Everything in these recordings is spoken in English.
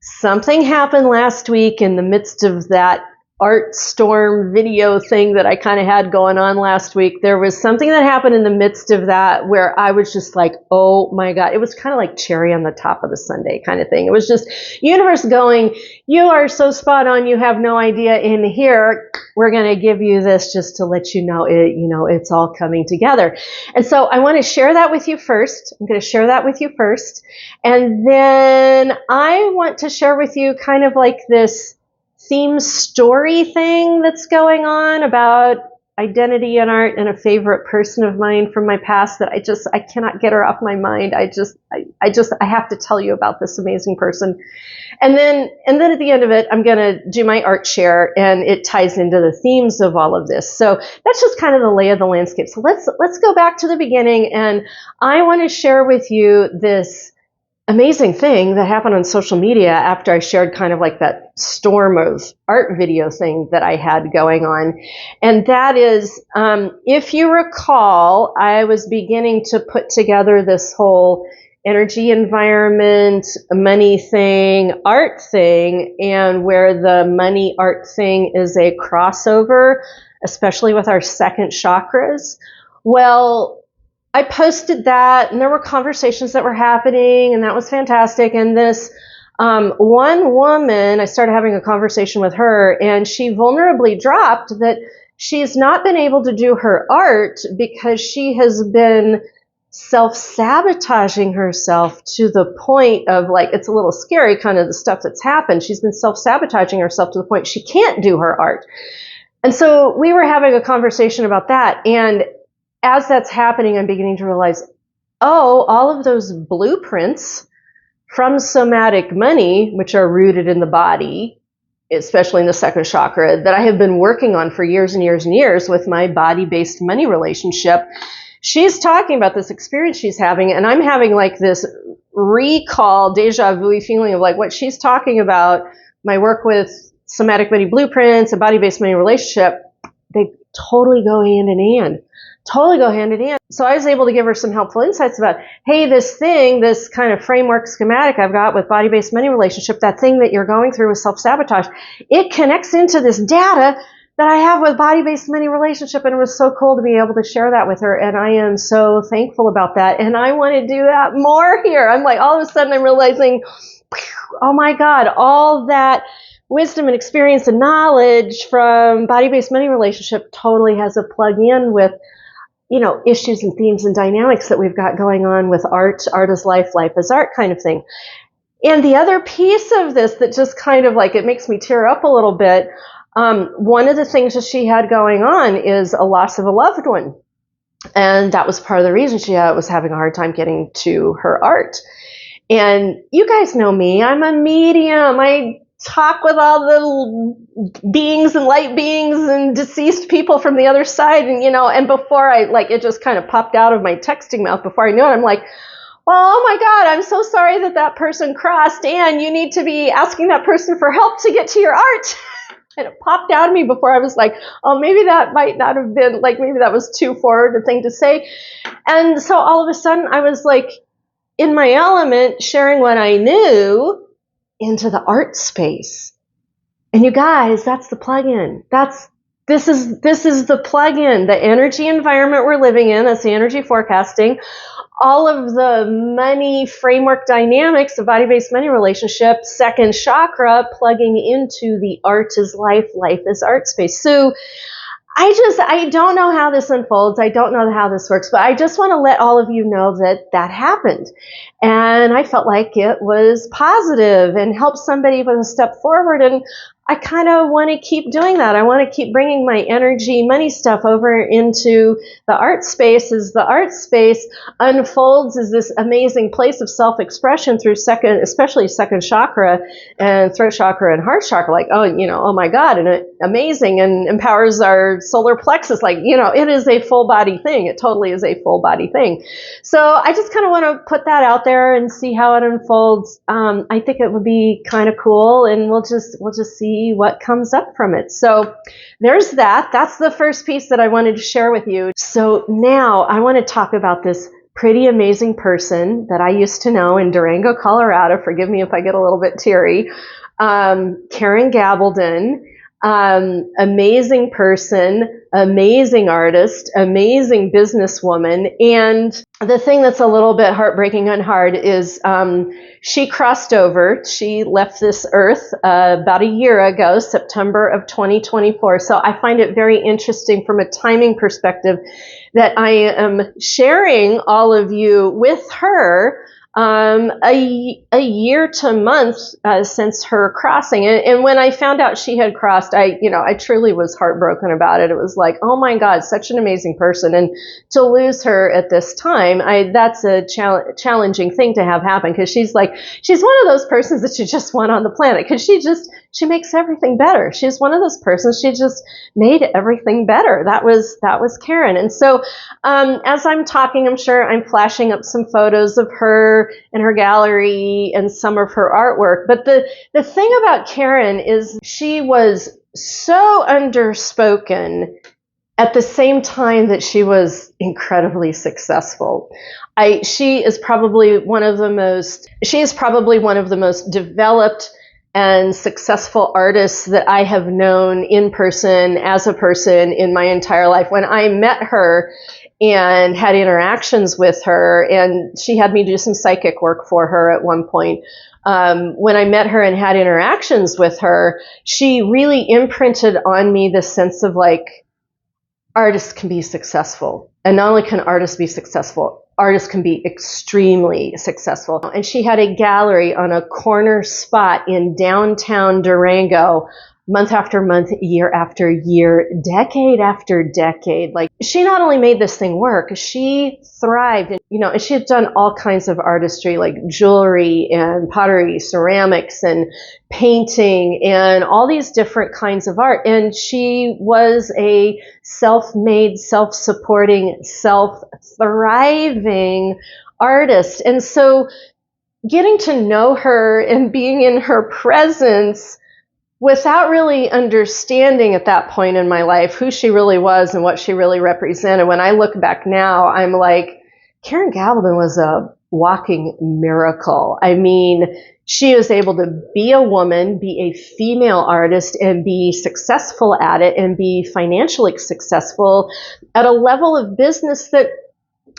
Something happened last week in the midst of that art storm video thing that I kind of had going on last week. There was something that happened in the midst of that where I was just like, oh my God. It was kind of like cherry on the top of the sundae kind of thing. It was just universe going, you are so spot on. You have no idea. In here, we're going to give you this just to let you know it's all coming together. And so I want to share that with you first. I'm going to share that with you first. And then I want to share with you kind of like this theme story thing that's going on about identity and art and a favorite person of mine from my past that I cannot get her off my mind. I have to tell you about this amazing person. And then at the end of it, I'm going to do my art share, and it ties into the themes of all of this. So that's just kind of the lay of the landscape. So let's go back to the beginning, and I want to share with you this amazing thing that happened on social media after I shared kind of like that storm of art video thing that I had going on. And that is, if you recall, I was beginning to put together this whole energy environment, money thing, art thing, and where the money art thing is a crossover, especially with our second chakras. Well, I posted that, and there were conversations that were happening, and that was fantastic. And this one woman, I started having a conversation with her, and she vulnerably dropped that she's not been able to do her art because she has been self-sabotaging herself to the point of, like, it's a little scary kind of the stuff that's happened. She's been self-sabotaging herself to the point she can't do her art. And so we were having a conversation about that, and as that's happening, I'm beginning to realize, all of those blueprints from somatic money, which are rooted in the body, especially in the second chakra, that I have been working on for years and years and years with my body-based money relationship. She's talking about this experience she's having, and I'm having like this recall, deja vu feeling of like what she's talking about, my work with somatic money blueprints, a body-based money relationship, they totally go hand in hand. Totally go hand in hand. So I was able to give her some helpful insights about, hey, this kind of framework schematic I've got with body-based money relationship, that thing that you're going through with self-sabotage, it connects into this data that I have with body-based money relationship. And it was so cool to be able to share that with her. And I am so thankful about that. And I want to do that more here. I'm like, all of a sudden I'm realizing, oh my God, all that wisdom and experience and knowledge from body-based money relationship totally has a plug in with issues and themes and dynamics that we've got going on with art is life, life is art kind of thing. And the other piece of this that just kind of like, it makes me tear up a little bit, one of the things that she had going on is a loss of a loved one. And that was part of the reason she was having a hard time getting to her art. And you guys know me, I'm a medium. I talk with all the beings and light beings and deceased people from the other side. And before it just kind of popped out of my texting mouth before I knew it. I'm like, well, oh my God, I'm so sorry that person crossed, and you need to be asking that person for help to get to your art. And it popped out of me before I was like, oh, maybe that might not have been, maybe that was too forward a thing to say. And so all of a sudden I was like in my element, sharing what I knew into the art space. And you guys, that's the plug-in. This is the plug-in, the energy environment we're living in. That's the energy forecasting. All of the money framework dynamics of body-based money relationship, second chakra, plugging into the art is life, life is art space. So I don't know how this unfolds. I don't know how this works, but I just want to let all of you know that happened. And I felt like it was positive and helped somebody with a step forward. And I kind of want to keep doing that. I want to keep bringing my energy, money stuff over into the art space as the art space unfolds as this amazing place of self-expression through especially second chakra and throat chakra and heart chakra. Like, oh my God, and it amazing, and empowers our solar plexus. It is a full body thing. It totally is a full body thing. So I just kind of want to put that out there and see how it unfolds. I think it would be kind of cool, and we'll just see what comes up from it. So there's that. That's the first piece that I wanted to share with you. So now I want to talk about this pretty amazing person that I used to know in Durango, Colorado. Forgive me if I get a little bit teary. Karyn Gabaldon, amazing person, amazing artist, amazing businesswoman. And the thing that's a little bit heartbreaking and hard is she crossed over. She left this earth about a year ago, September of 2024. So I find it very interesting from a timing perspective that I am sharing all of you with her a year to month since her crossing. And when I found out she had crossed, I truly was heartbroken about it. It was like, oh my God, such an amazing person. And to lose her at this time, that's a challenging thing to have happen, because she's one of those persons that you just want on the planet, because she makes everything better. She's one of those persons, she just made everything better. That was Karyn. And so as I'm talking, I'm sure I'm flashing up some photos of her in her gallery and some of her artwork. But the thing about Karyn is she was so underspoken at the same time that she was incredibly successful. She is probably one of the most developed and successful artists that I have known in person, as a person, in my entire life. When I met her and had interactions with her, and she had me do some psychic work for her at one point. When I met her and had interactions with her, she really imprinted on me this sense of artists can be successful. And not only can artists be successful, artists can be extremely successful. And she had a gallery on a corner spot in downtown Durango, month after month, year after year, decade after decade. She not only made this thing work, she thrived. And she had done all kinds of artistry, like jewelry and pottery, ceramics and painting and all these different kinds of art. And she was a self-made, self-supporting, self-thriving artist. And so getting to know her and being in her presence without really understanding at that point in my life who she really was and what she really represented. When I look back now, I'm like, Karyn Gabaldon was a walking miracle. I mean, she was able to be a woman, be a female artist, and be successful at it, and be financially successful at a level of business that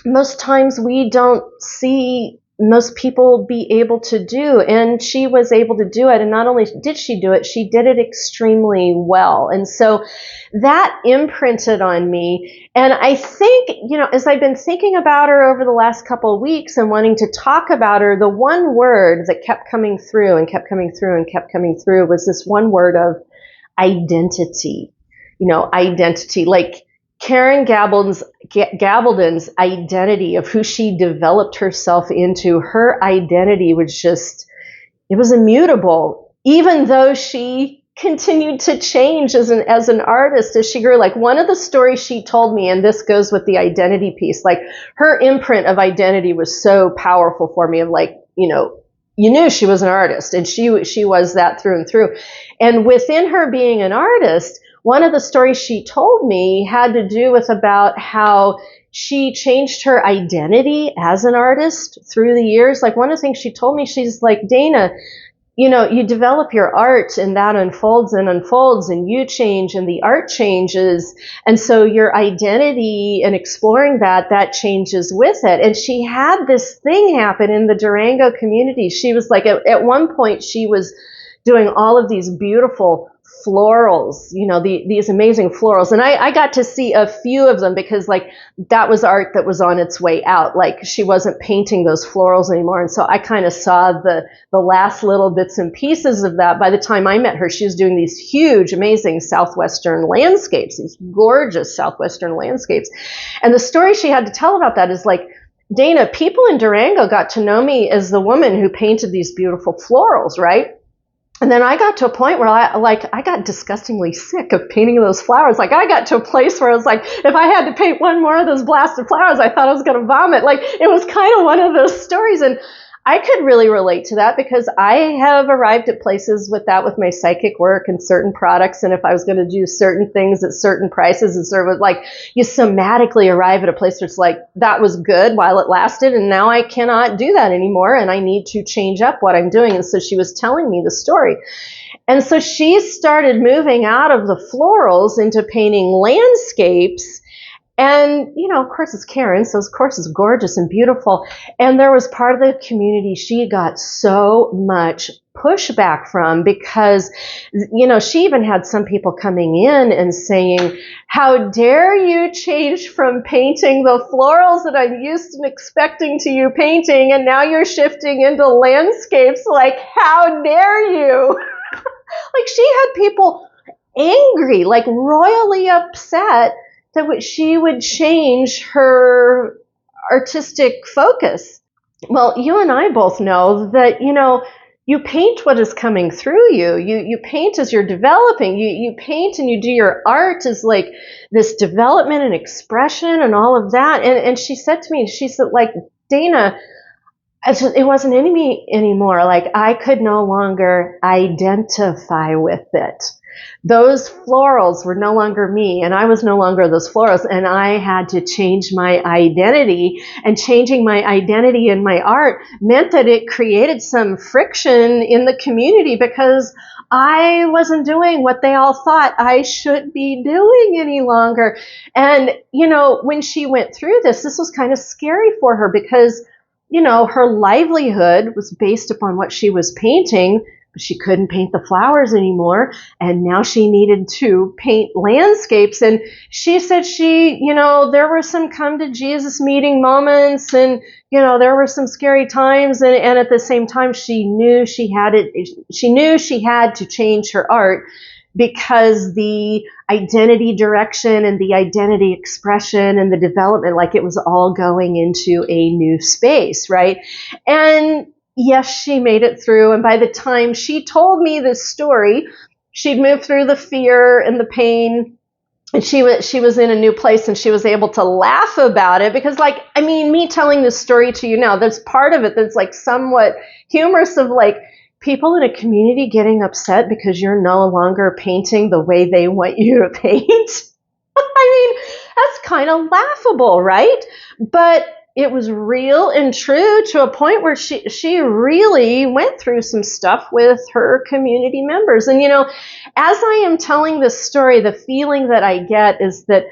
most times we don't see most people be able to do. And she was able to do it. And not only did she do it, she did it extremely well. And so that imprinted on me. And I think, as I've been thinking about her over the last couple of weeks and wanting to talk about her, the one word that kept coming through and kept coming through and kept coming through was this one word of identity. Identity. Karyn Gabaldon's identity of who she developed herself into, her identity was it was immutable, even though she continued to change as an artist as she grew. One of the stories she told me, and this goes with the identity piece, her imprint of identity was so powerful for me, of you knew she was an artist, and she was that through and through. And within her being an artist, one of the stories she told me had to do with about how she changed her identity as an artist through the years. One of the things she told me, she's like, Dana, you develop your art and that unfolds and you change and the art changes. And so your identity and exploring that changes with it. And she had this thing happen in the Durango community. She was at one point she was doing all of these beautiful florals, these amazing florals. And I got to see a few of them because that was art that was on its way out. She wasn't painting those florals anymore. And so I kind of saw the last little bits and pieces of that. By the time I met her, she was doing these huge, amazing Southwestern landscapes, these gorgeous Southwestern landscapes. And the story she had to tell about that is Dana, people in Durango got to know me as the woman who painted these beautiful florals, right? And then I got to a point where I got disgustingly sick of painting those flowers. I got to a place where I was if I had to paint one more of those blasted flowers, I thought I was going to vomit. It was kind of one of those stories. And I could really relate to that because I have arrived at places with that with my psychic work and certain products. And if I was going to do certain things at certain prices and sort of like you somatically arrive at a place where it's like, that was good while it lasted. And now I cannot do that anymore. And I need to change up what I'm doing. And so she was telling me the story. And so she started moving out of the florals into painting landscapes. And, you know, of course, it's Karyn, so of course it's gorgeous and beautiful. And there was part of the community she got so much pushback from because, you know, she even had some people coming in and saying, how dare you change from painting the florals that I'm used to expecting to you painting, and now you're shifting into landscapes? Like, how dare you? Like, she had people angry, like royally upset that she would change her artistic focus. Well, you and I both know that, you know, you paint what is coming through you. You paint as you're developing. You paint and you do your art as like this development and expression and all of that. And she said to me, she said, like, Dana, it wasn't in me anymore. Like, I could no longer identify with it. Those florals were no longer me, and I was no longer those florals, and I had to change my identity. And changing my identity in my art meant that it created some friction in the community because I wasn't doing what they all thought I should be doing any longer. And, you know, when she went through this was kind of scary for her because, you know, her livelihood was based upon what she was painting. She couldn't paint the flowers anymore, and now she needed to paint landscapes. And she said you know, there were some come to Jesus meeting moments, and, you know, there were some scary times, and at the same time, she knew she had to change her art because the identity direction and the identity expression and the development, like, it was all going into a new space, right? And yes, she made it through. And by the time she told me this story, she'd moved through the fear and the pain. And she was in a new place, and she was able to laugh about it because, like, I mean, me telling this story to you now, there's part of it that's like somewhat humorous of like people in a community getting upset because you're no longer painting the way they want you to paint. I mean, that's kind of laughable, right? But it was real and true to a point where she really went through some stuff with her community members. And, you know, as I am telling this story, the feeling that I get is that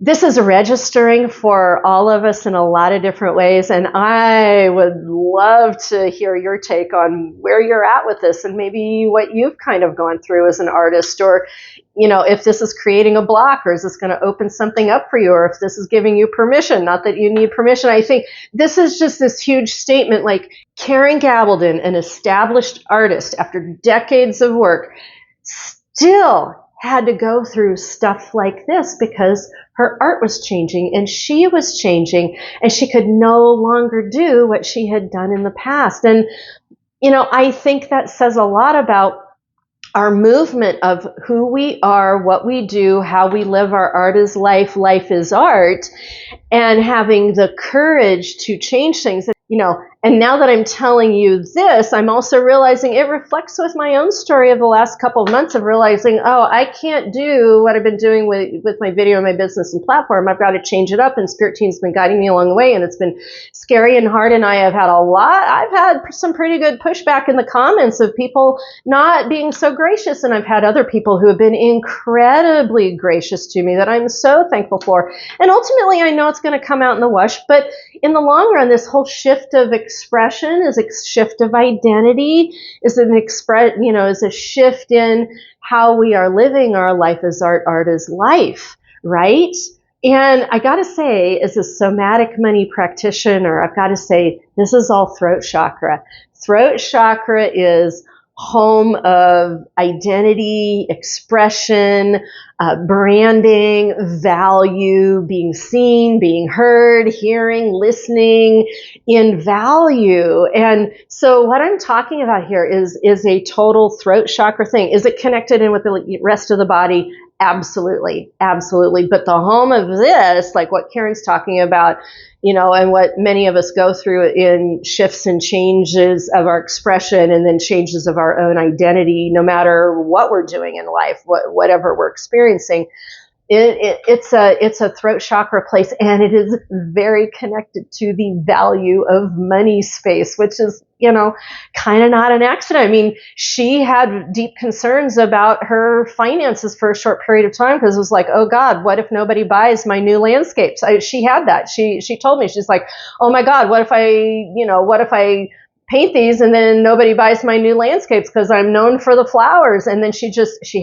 this is registering for all of us in a lot of different ways. And I would love to hear your take on where you're at with this and maybe what you've kind of gone through as an artist, or, you know, if this is creating a block, or is this going to open something up for you, or if this is giving you permission. Not that you need permission. I think this is just this huge statement, like Karyn Gabaldon, an established artist after decades of work, still had to go through stuff like this because her art was changing and she was changing, and she could no longer do what she had done in the past. And, you know, I think that says a lot about our movement of who we are, what we do, how we live our art is life, life is art, and having the courage to change things. You know, and now that I'm telling you this, I'm also realizing it reflects with my own story of the last couple of months of realizing, oh, I can't do what I've been doing with my video and my business and platform. I've got to change it up, and Spirit Team's been guiding me along the way, and it's been scary and hard, and I've had some pretty good pushback in the comments of people not being so gracious, and I've had other people who have been incredibly gracious to me that I'm so thankful for. And ultimately, I know it's going to come out in the wash, but in the long run, this whole shift of expression is a shift of identity, is a shift in how we are living our life as art, art is life, right? And I got to say, as a somatic money practitioner, I've got to say, this is all throat chakra. Throat chakra is home of identity, expression, branding, value, being seen, being heard, hearing, listening, in value. And so what I'm talking about here is a total throat chakra thing. Is it connected in with the rest of the body? Absolutely, absolutely. But the home of this, like what Karyn's talking about, and what many of us go through in shifts and changes of our expression and then changes of our own identity, no matter what we're doing in life, whatever we're experiencing, it's a throat chakra place, and it is very connected to the value of money space, which is, kind of not an accident. I mean, she had deep concerns about her finances for a short period of time because it was like, oh God, what if nobody buys my new landscapes? She had that. She told me, she's like, oh my God, what if I paint these and then nobody buys my new landscapes because I'm known for the flowers. And then she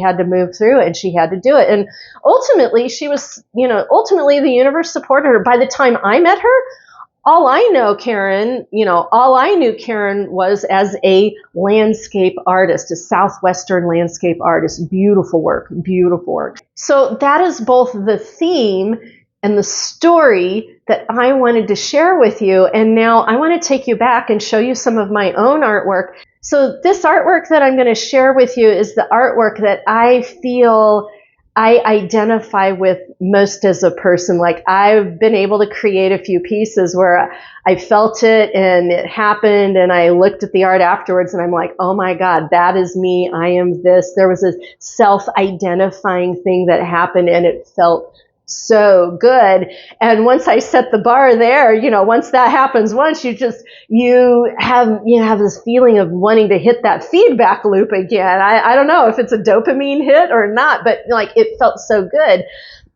had to move through it, and she had to do it. And ultimately ultimately the universe supported her. By the time I met her, all I knew Karyn was as a landscape artist, a Southwestern landscape artist. Beautiful work, beautiful work. So that is both the theme and the story that I wanted to share with you. And now I want to take you back and show you some of my own artwork. So this artwork that I'm going to share with you is the artwork that I feel I identify with most as a person. Like, I've been able to create a few pieces where I felt it and it happened, and I looked at the art afterwards and I'm like, oh my God, that is me. I am this. There was a self-identifying thing that happened, and it felt so good. And once I set the bar there, once that happens, you have this feeling of wanting to hit that feedback loop again. I don't know if it's a dopamine hit or not, but like, it felt so good.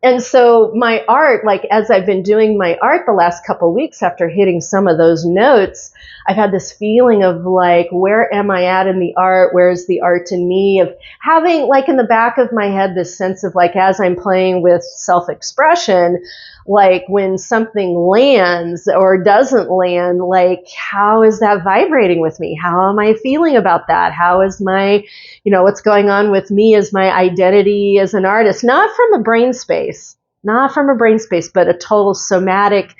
And so my art, like, as I've been doing my art the last couple of weeks after hitting some of those notes, I've had this feeling of like, where am I at in the art? Where's the art in me? Of having, like, in the back of my head, this sense of like, as I'm playing with self-expression, like when something lands or doesn't land, like, how is that vibrating with me? How am I feeling about that? How is my, what's going on with me as my identity as an artist? Not from a brain space, but a total somatic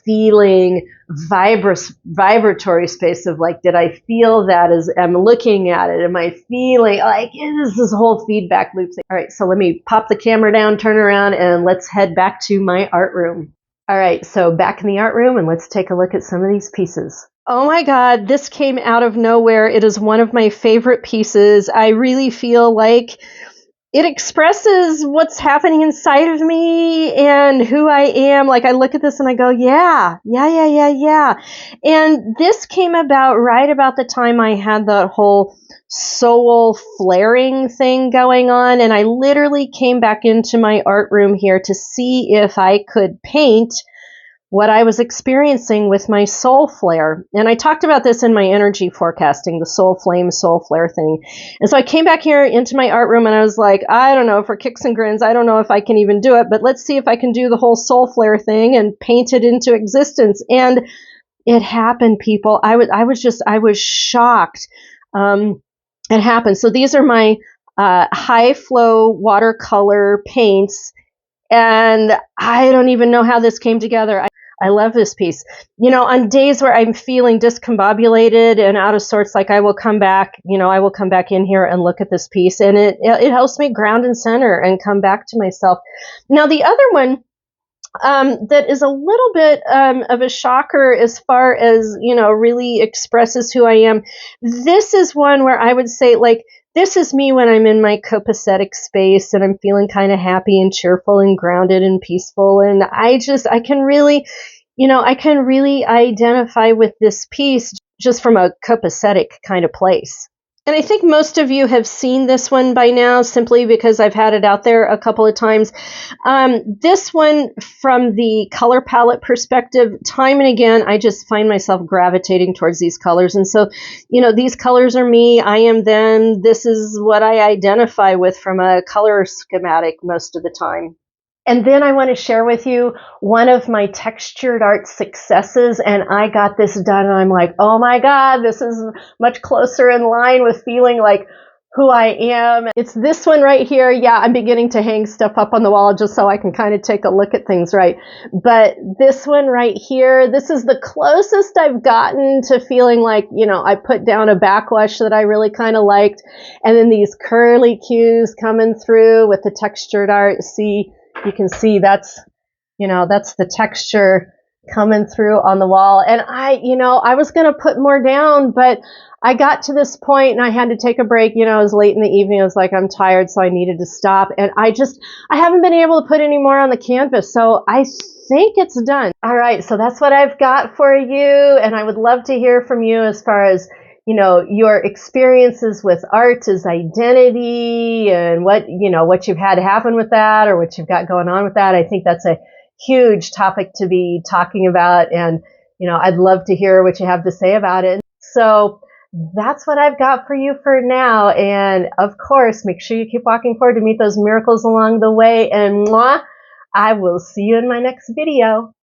feeling, vibratory space of like, did I feel that as I'm looking at it? Am I feeling like, this whole feedback loop thing? All right, so let me pop the camera down, turn around, and let's head back to my art room. All right, so back in the art room, and let's take a look at some of these pieces. Oh my God, this came out of nowhere. It is one of my favorite pieces. I really feel like it expresses what's happening inside of me and who I am. Like, I look at this and I go, yeah. And this came about right about the time I had that whole soul flaring thing going on. And I literally came back into my art room here to see if I could paint what I was experiencing with my soul flare. And I talked about this in my energy forecasting, the soul flame, soul flare thing. And so I came back here into my art room and I was like, I don't know, for kicks and grins, I don't know if I can even do it, but let's see if I can do the whole soul flare thing and paint it into existence. And it happened, people. I was shocked. It happened. So these are my high flow watercolor paints. And I don't even know how this came together. I love this piece. On days where I'm feeling discombobulated and out of sorts, like, I will come back in here and look at this piece, and it helps me ground and center and come back to myself. Now, the other one that is a little bit of a shocker as far as, really expresses who I am. This is one where I would say, like, this is me when I'm in my copacetic space and I'm feeling kind of happy and cheerful and grounded and peaceful. And I can really identify with this piece just from a copacetic kind of place. And I think most of you have seen this one by now, simply because I've had it out there a couple of times. This one, from the color palette perspective, time and again, I just find myself gravitating towards these colors. And so, these colors are me, I am them. This is what I identify with from a color schematic most of the time. And then I want to share with you one of my textured art successes. And I got this done and I'm like, oh my God, this is much closer in line with feeling like who I am. It's this one right here. Yeah, I'm beginning to hang stuff up on the wall just so I can kind of take a look at things, right? But this one right here, this is the closest I've gotten to feeling like, you know, I put down a backwash that I really kind of liked. And then these curly cues coming through with the textured art. See, you can see that's, you know, that's the texture coming through on the wall. And I was going to put more down, but I got to this point and I had to take a break. You know, it was late in the evening. I was like, I'm tired, so I needed to stop. And I haven't been able to put any more on the canvas. So I think it's done. All right. So that's what I've got for you. And I would love to hear from you as far as, you know, your experiences with art as identity and what you've had happen with that or what you've got going on with that. I think that's a huge topic to be talking about. And, you know, I'd love to hear what you have to say about it. So that's what I've got for you for now. And of course, make sure you keep walking forward to meet those miracles along the way. And I will see you in my next video.